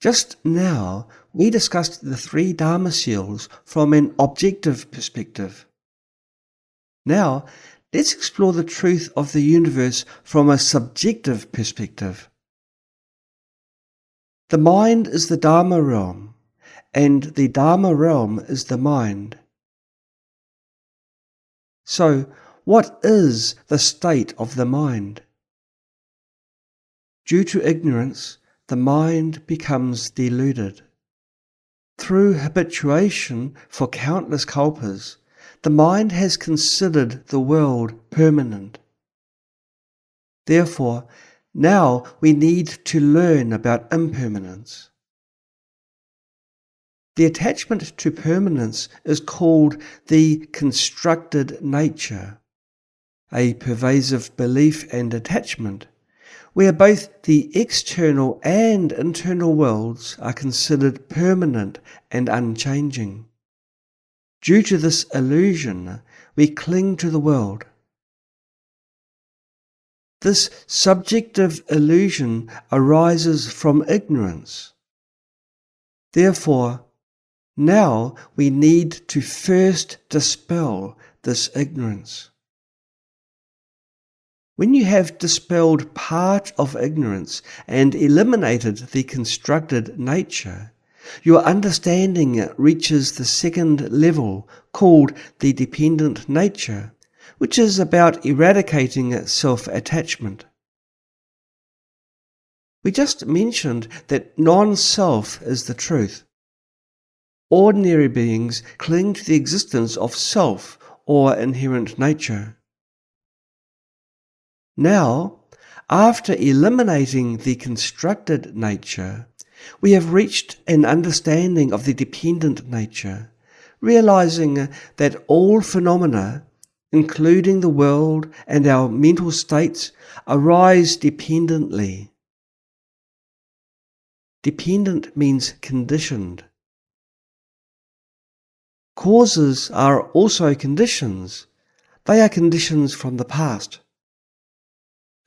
Just now, we discussed the Three Dharma Seals from an objective perspective. Now, let's explore the truth of the universe from a subjective perspective. The mind is the Dharma realm, and the Dharma realm is the mind. So, what is the state of the mind? Due to ignorance, the mind becomes deluded. Through habituation for countless kalpas, the mind has considered the world permanent. Therefore, now we need to learn about impermanence. The attachment to permanence is called the constructed nature, a pervasive belief and attachment, where both the external and internal worlds are considered permanent and unchanging. Due to this illusion, we cling to the world. This subjective illusion arises from ignorance. Therefore, now we need to first dispel this ignorance. When you have dispelled part of ignorance and eliminated the constructed nature, your understanding reaches the second level called the dependent nature, which is about eradicating self-attachment. We just mentioned that non-self is the truth. Ordinary beings cling to the existence of self or inherent nature. Now, after eliminating the constructed nature, we have reached an understanding of the dependent nature, realizing that all phenomena, including the world and our mental states, arise dependently. Dependent means conditioned. Causes are also conditions. They are conditions from the past.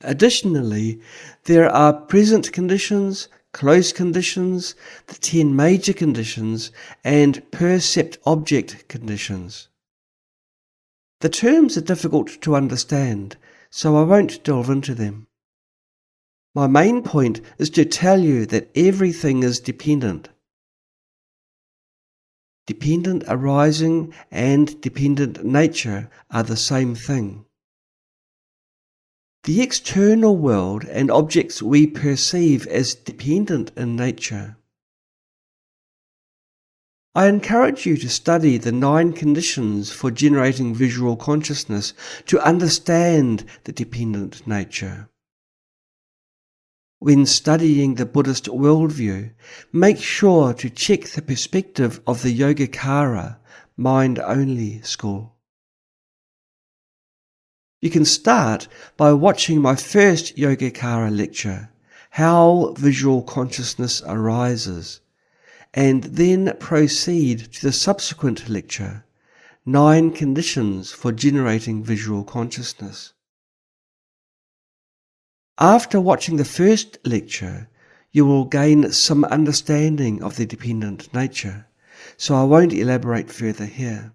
Additionally, there are present conditions, close conditions, the 10 major conditions, and percept object conditions. The terms are difficult to understand, so I won't delve into them. My main point is to tell you that everything is dependent. Dependent arising and dependent nature are the same thing. The external world and objects we perceive as dependent in nature. I encourage you to study the 9 conditions for generating visual consciousness to understand the dependent nature. When studying the Buddhist worldview, make sure to check the perspective of the Yogacara, mind-only school. You can start by watching my first Yogacara lecture, How Visual Consciousness Arises, and then proceed to the subsequent lecture, 9 Conditions for Generating Visual Consciousness. After watching the first lecture, you will gain some understanding of the dependent nature, so I won't elaborate further here.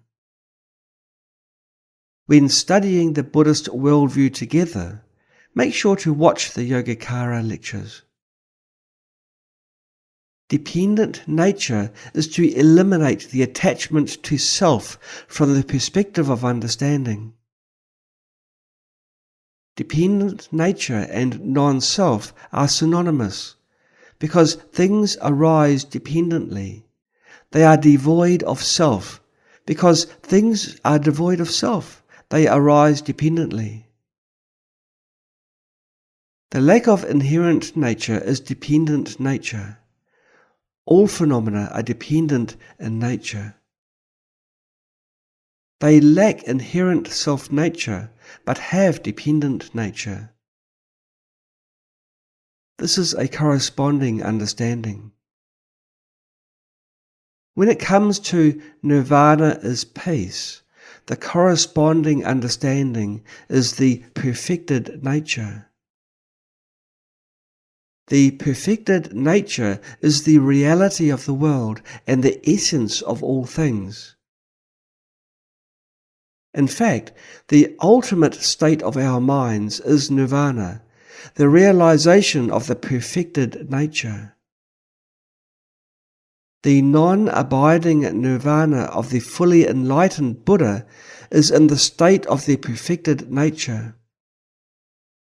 When studying the Buddhist worldview together, make sure to watch the Yogacara lectures. Dependent nature is to eliminate the attachment to self from the perspective of understanding. Dependent nature and non-self are synonymous because things arise dependently. They are devoid of self because things are devoid of self. They arise dependently. The lack of inherent nature is dependent nature. All phenomena are dependent in nature. They lack inherent self-nature, but have dependent nature. This is a corresponding understanding. When it comes to nirvana is peace, the corresponding understanding is the perfected nature. The perfected nature is the reality of the world and the essence of all things. In fact, the ultimate state of our minds is nirvana, the realization of the perfected nature. The non-abiding nirvana of the fully enlightened Buddha is in the state of the perfected nature.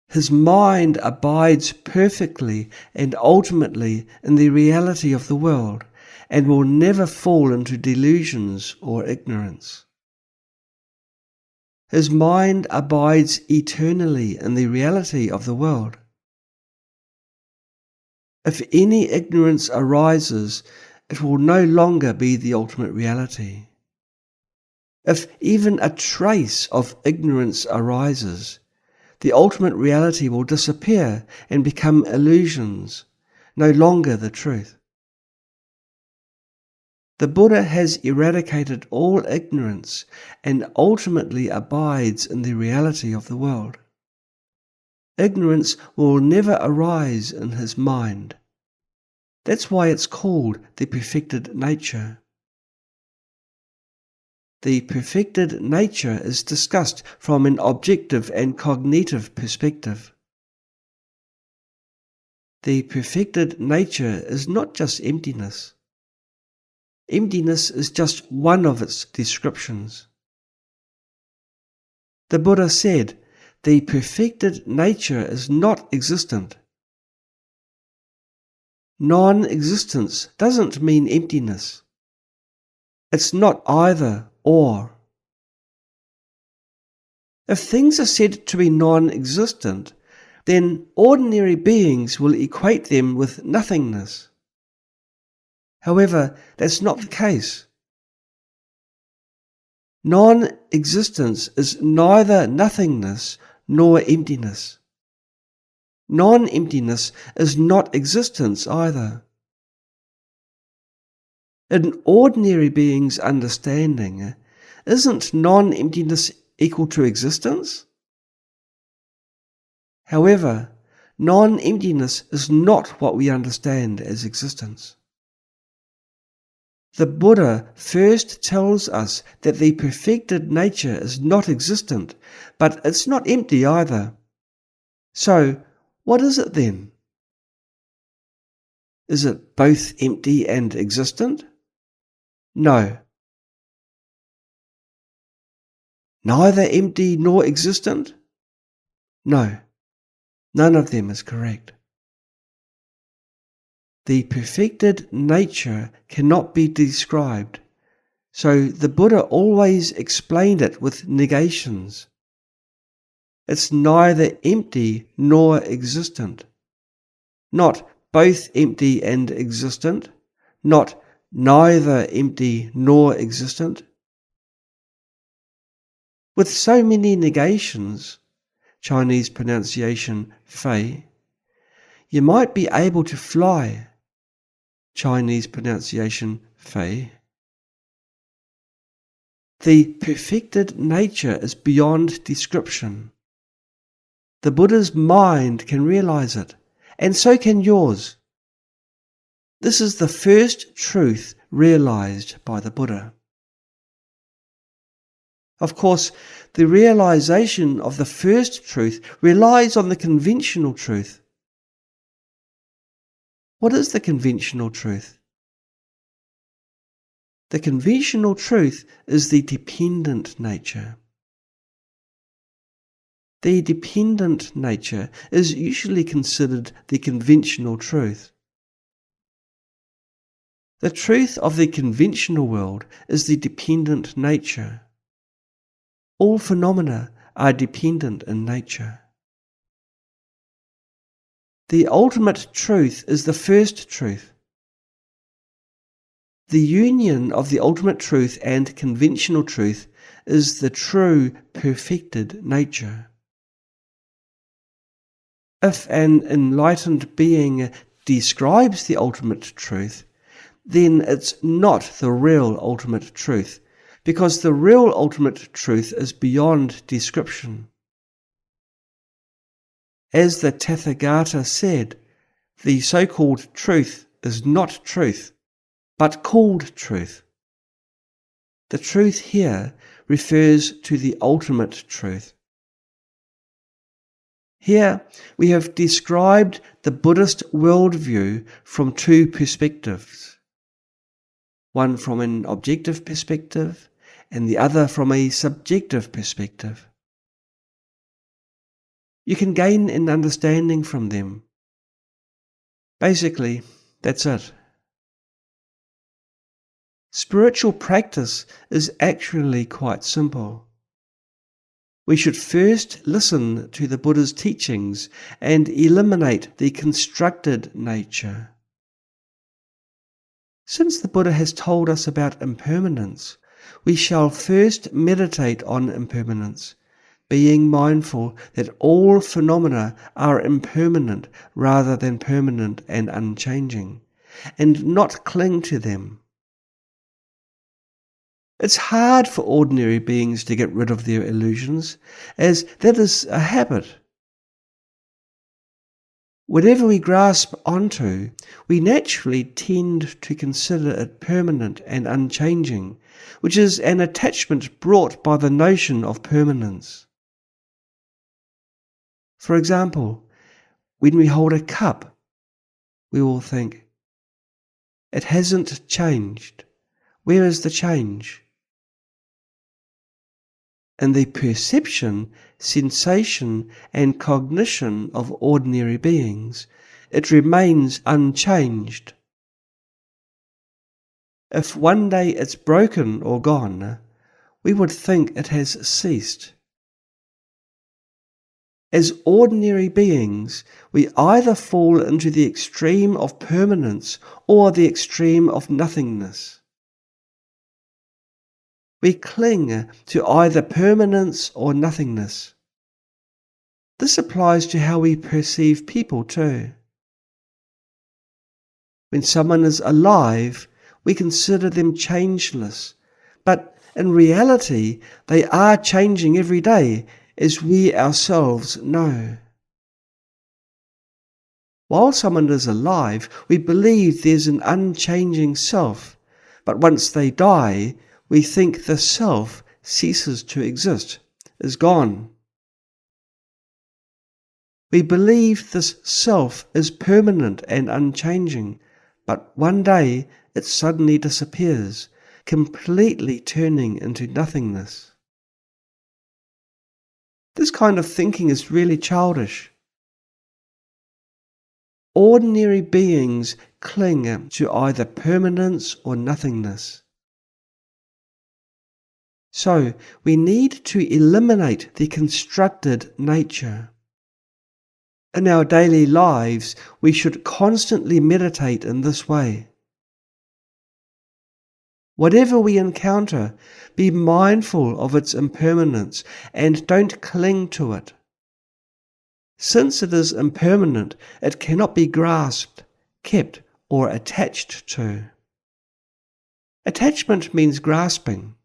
His mind abides perfectly and ultimately in the reality of the world and will never fall into delusions or ignorance. His mind abides eternally in the reality of the world. If any ignorance arises, it will no longer be the ultimate reality. If even a trace of ignorance arises, the ultimate reality will disappear and become illusions, no longer the truth. The Buddha has eradicated all ignorance and ultimately abides in the reality of the world. Ignorance will never arise in his mind. That's why it's called the perfected nature. The perfected nature is discussed from an objective and cognitive perspective. The perfected nature is not just emptiness. Emptiness is just one of its descriptions. The Buddha said, "The perfected nature is not existent." Non-existence doesn't mean emptiness. It's not either or. If things are said to be non-existent, then ordinary beings will equate them with nothingness. However, that's not the case. Non-existence is neither nothingness nor emptiness. Non-emptiness is not existence either. In ordinary beings' understanding, isn't non-emptiness equal to existence? However, non-emptiness is not what we understand as existence. The Buddha first tells us that the perfected nature is not existent, but it's not empty either. So, what is it then? Is it both empty and existent? No. Neither empty nor existent? No. None of them is correct. The perfected nature cannot be described, so the Buddha always explained it with negations. It's neither empty nor existent. Not both empty and existent. Not neither empty nor existent. With so many negations, Chinese pronunciation fei, you might be able to fly, Chinese pronunciation fei. The perfected nature is beyond description. The Buddha's mind can realize it, and so can yours. This is the first truth realized by the Buddha. Of course, the realization of the first truth relies on the conventional truth. What is the conventional truth? The conventional truth is the dependent nature. The dependent nature is usually considered the conventional truth. The truth of the conventional world is the dependent nature. All phenomena are dependent in nature. The ultimate truth is the first truth. The union of the ultimate truth and conventional truth is the true perfected nature. If an enlightened being describes the ultimate truth, then it's not the real ultimate truth, because the real ultimate truth is beyond description. As the Tathagata said, the so-called truth is not truth, but called truth. The truth here refers to the ultimate truth. Here we have described the Buddhist worldview from two perspectives, one from an objective perspective and the other from a subjective perspective. You can gain an understanding from them. Basically, that's it. Spiritual practice is actually quite simple. We should first listen to the Buddha's teachings and eliminate the constructed nature. Since the Buddha has told us about impermanence, we shall first meditate on impermanence, being mindful that all phenomena are impermanent rather than permanent and unchanging, and not cling to them. It's hard for ordinary beings to get rid of their illusions, as that is a habit. Whatever we grasp onto, we naturally tend to consider it permanent and unchanging, which is an attachment brought by the notion of permanence. For example, when we hold a cup, we will think, "It hasn't changed. Where is the change?" In the perception, sensation, and cognition of ordinary beings, it remains unchanged. If one day it's broken or gone, we would think it has ceased. As ordinary beings, we either fall into the extreme of permanence or the extreme of nothingness. We cling to either permanence or nothingness. This applies to how we perceive people too. When someone is alive, we consider them changeless, but in reality they are changing every day, as we ourselves know. While someone is alive, we believe there's an unchanging self, but once they die, we think the self ceases to exist, is gone. We believe this self is permanent and unchanging, but one day it suddenly disappears, completely turning into nothingness. This kind of thinking is really childish. Ordinary beings cling to either permanence or nothingness. So we need to eliminate the constructed nature. In our daily lives, we should constantly meditate in this way. Whatever we encounter, be mindful of its impermanence and don't cling to it. Since it is impermanent, it cannot be grasped, kept, or attached to. Attachment means grasping.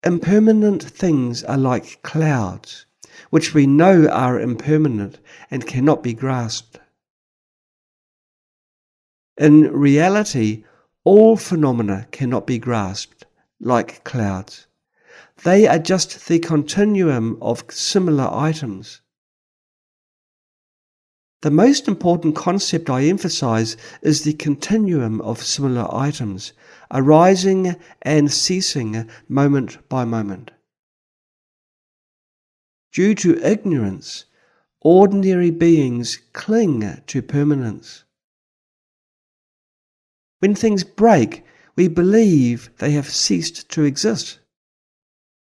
Impermanent things are like clouds, which we know are impermanent and cannot be grasped. In reality, all phenomena cannot be grasped, like clouds. They are just the continuum of similar items. The most important concept I emphasize is the continuum of similar items, arising and ceasing moment by moment. Due to ignorance, ordinary beings cling to permanence. When things break, we believe they have ceased to exist.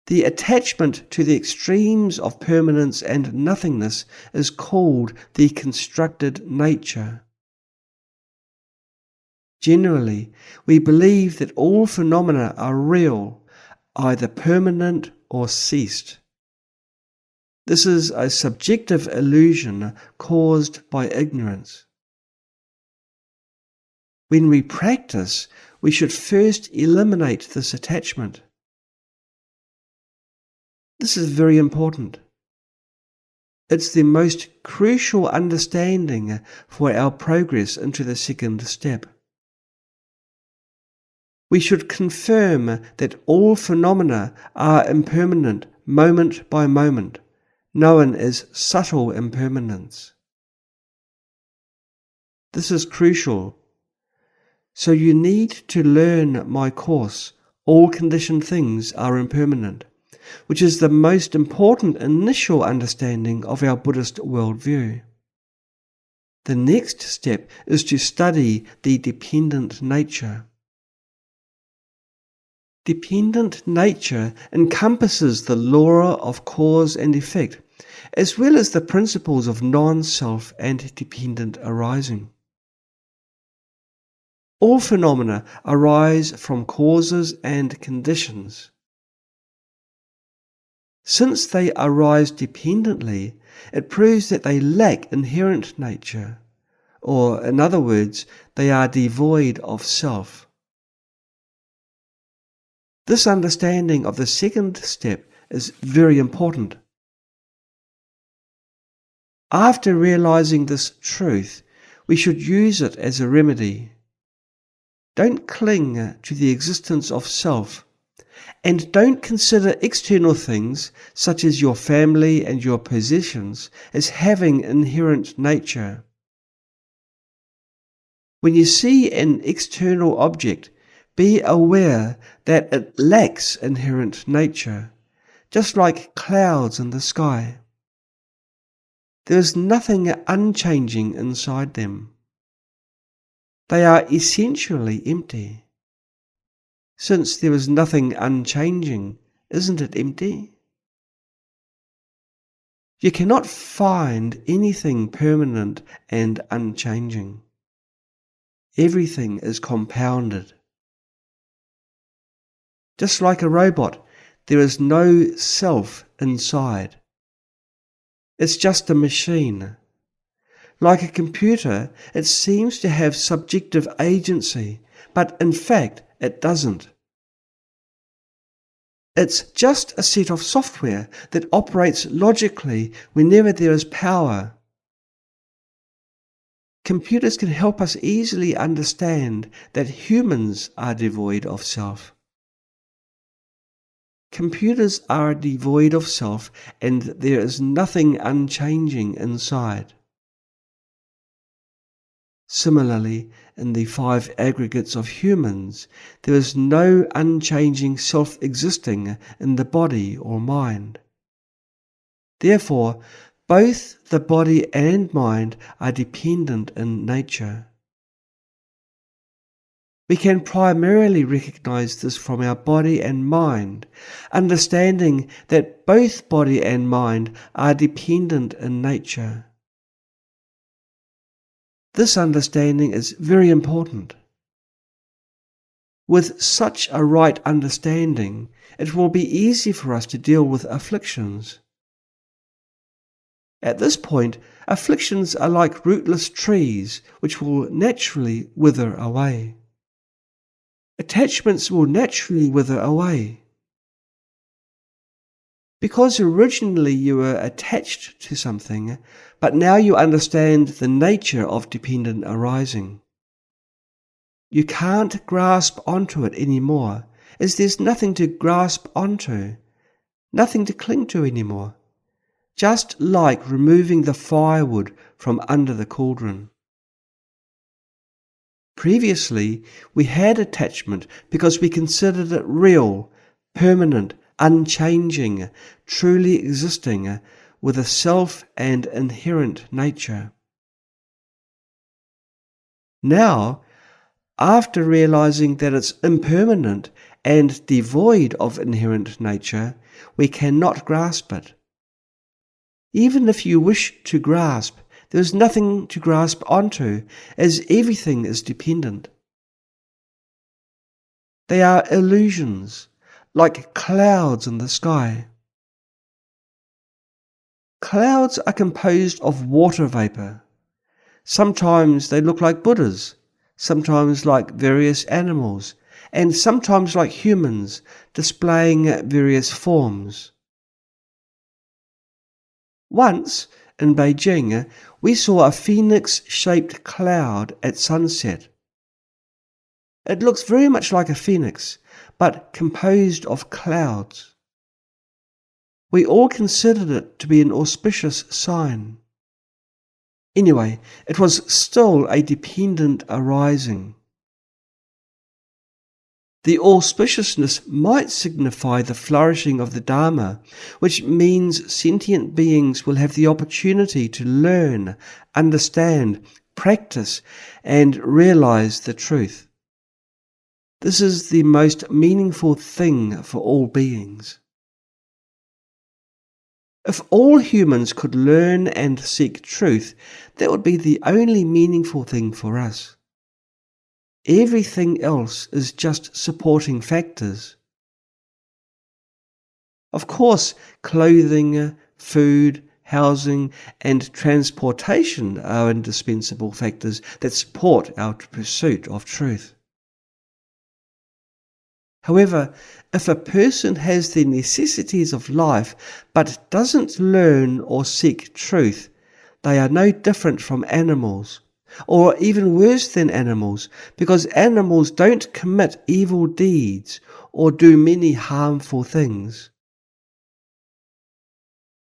The attachment to the extremes of permanence and nothingness is called the constructed nature. Generally, we believe that all phenomena are real, either permanent or ceased. This is a subjective illusion caused by ignorance. When we practice, we should first eliminate this attachment. This is very important. It's the most crucial understanding for our progress into the second step. We should confirm that all phenomena are impermanent moment by moment, known as subtle impermanence. This is crucial. So you need to learn my course, All Conditioned Things Are Impermanent, which is the most important initial understanding of our Buddhist worldview. The next step is to study the dependent nature. Dependent nature encompasses the law of cause and effect, as well as the principles of non-self and dependent arising. All phenomena arise from causes and conditions. Since they arise dependently, it proves that they lack inherent nature, or, in other words, they are devoid of self. This understanding of the second step is very important. After realizing this truth, we should use it as a remedy. Don't cling to the existence of self, and don't consider external things, such as your family and your possessions, as having inherent nature. When you see an external object, be aware that it lacks inherent nature, just like clouds in the sky. There is nothing unchanging inside them. They are essentially empty. Since there is nothing unchanging, isn't it empty? You cannot find anything permanent and unchanging. Everything is compounded. Just like a robot, there is no self inside. It's just a machine. Like a computer, it seems to have subjective agency, but in fact it doesn't. It's just a set of software that operates logically whenever there is power. Computers can help us easily understand that humans are devoid of self. Computers are devoid of self, and there is nothing unchanging inside. Similarly, in the 5 aggregates of humans, there is no unchanging self existing in the body or mind. Therefore, both the body and mind are dependent in nature. We can primarily recognize this from our body and mind, understanding that both body and mind are dependent in nature. This understanding is very important. With such a right understanding, it will be easy for us to deal with afflictions. At this point, afflictions are like rootless trees which will naturally wither away. Attachments will naturally wither away. Because originally you were attached to something, but now you understand the nature of dependent arising. You can't grasp onto it anymore, as there's nothing to grasp onto, nothing to cling to anymore, just like removing the firewood from under the cauldron. Previously, we had attachment because we considered it real, permanent, unchanging, truly existing, with a self and inherent nature. Now, after realizing that it's impermanent and devoid of inherent nature, we cannot grasp it. Even if you wish to grasp, there is nothing to grasp onto, as everything is dependent. They are illusions, like clouds in the sky. Clouds are composed of water vapor. Sometimes they look like Buddhas, sometimes like various animals, and sometimes like humans, displaying various forms. Once, in Beijing, we saw a phoenix-shaped cloud at sunset. It looks very much like a phoenix, but composed of clouds. We all considered it to be an auspicious sign. Anyway, it was still a dependent arising. The auspiciousness might signify the flourishing of the Dharma, which means sentient beings will have the opportunity to learn, understand, practice, and realize the truth. This is the most meaningful thing for all beings. If all humans could learn and seek truth, that would be the only meaningful thing for us. Everything else is just supporting factors. Of course, clothing, food, housing, and transportation are indispensable factors that support our pursuit of truth. However, if a person has the necessities of life but doesn't learn or seek truth, they are no different from animals, or even worse than animals, because animals don't commit evil deeds or do many harmful things.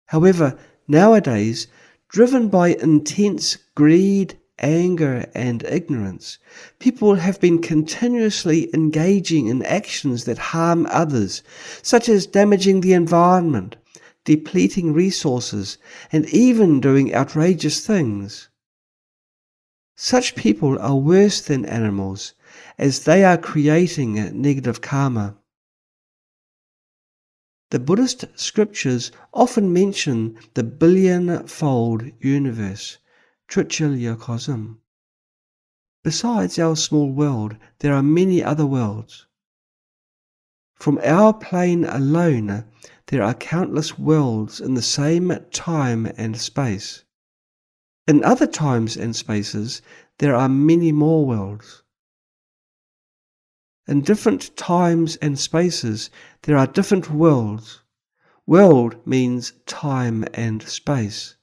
However, nowadays, driven by intense greed, anger, and ignorance, people have been continuously engaging in actions that harm others, such as damaging the environment, depleting resources, and even doing outrageous things. Such people are worse than animals, as they are creating negative karma. The Buddhist scriptures often mention the billion-fold universe, trichiliocosm. Besides our small world, there are many other worlds. From our plane alone, there are countless worlds in the same time and space. In other times and spaces, there are many more worlds. In different times and spaces, there are different worlds. World means time and space.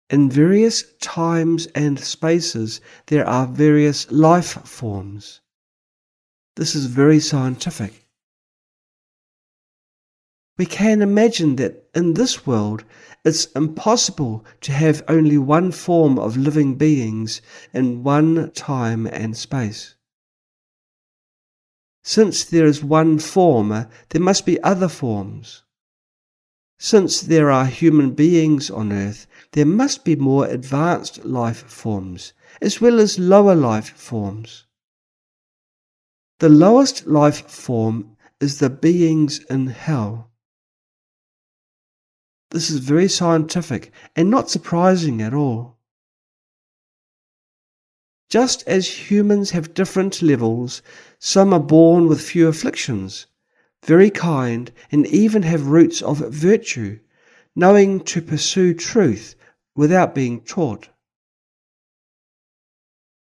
In various times and spaces, there are various life forms. This is very scientific. We can imagine that in this world, it's impossible to have only one form of living beings in one time and space. Since there is one form, there must be other forms. Since there are human beings on earth, there must be more advanced life forms, as well as lower life forms. The lowest life form is the beings in hell. This is very scientific and not surprising at all. Just as humans have different levels, some are born with few afflictions, very kind, and even have roots of virtue, knowing to pursue truth without being taught.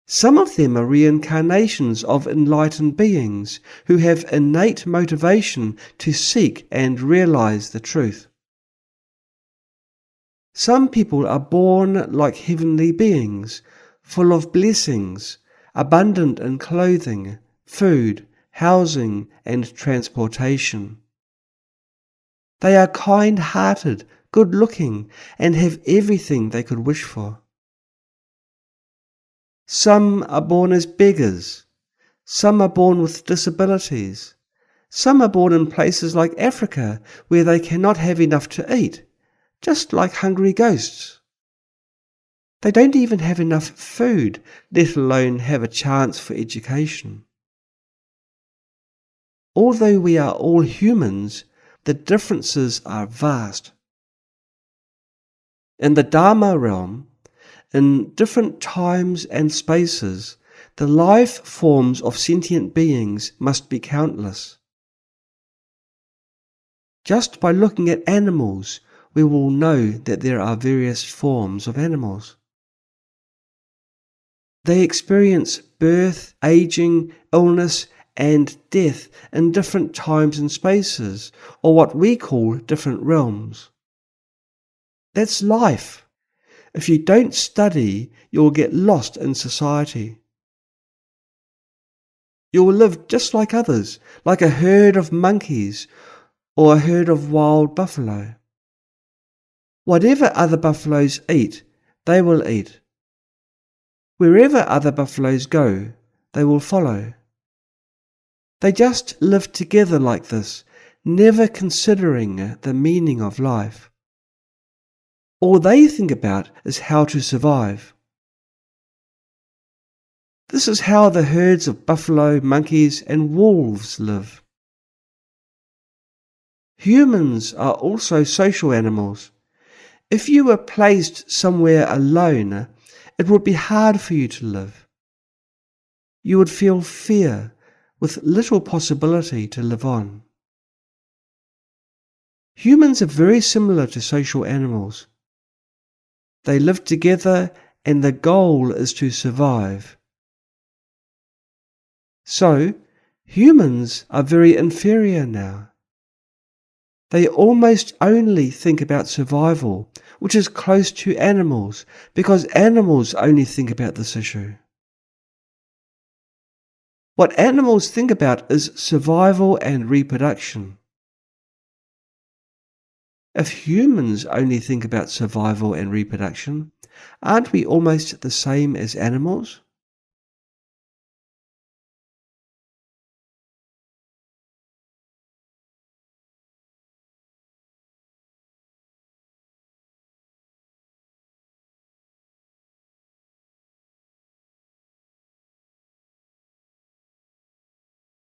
Some of them are reincarnations of enlightened beings who have innate motivation to seek and realize the truth. Some people are born like heavenly beings, full of blessings, abundant in clothing, food, housing, and transportation. They are kind-hearted, good-looking, and have everything they could wish for. Some are born as beggars. Some are born with disabilities. Some are born in places like Africa where they cannot have enough to eat, just like hungry ghosts. They don't even have enough food, let alone have a chance for education. Although we are all humans, the differences are vast. In the Dharma realm, in different times and spaces, the life forms of sentient beings must be countless. Just by looking at animals, we will know that there are various forms of animals. They experience birth, aging, illness, and death in different times and spaces, or what we call different realms. That's life. If you don't study, you'll get lost in society. You'll live just like others, like a herd of monkeys or a herd of wild buffalo. Whatever other buffaloes eat, they will eat. Wherever other buffaloes go, they will follow. They just live together like this, never considering the meaning of life. All they think about is how to survive. This is how the herds of buffalo, monkeys, and wolves live. Humans are also social animals. If you were placed somewhere alone, it would be hard for you to live. You would feel fear, with little possibility to live on. Humans are very similar to social animals. They live together and the goal is to survive. So, humans are very inferior now. They almost only think about survival, which is close to animals, because animals only think about this issue. What animals think about is survival and reproduction. If humans only think about survival and reproduction, aren't we almost the same as animals?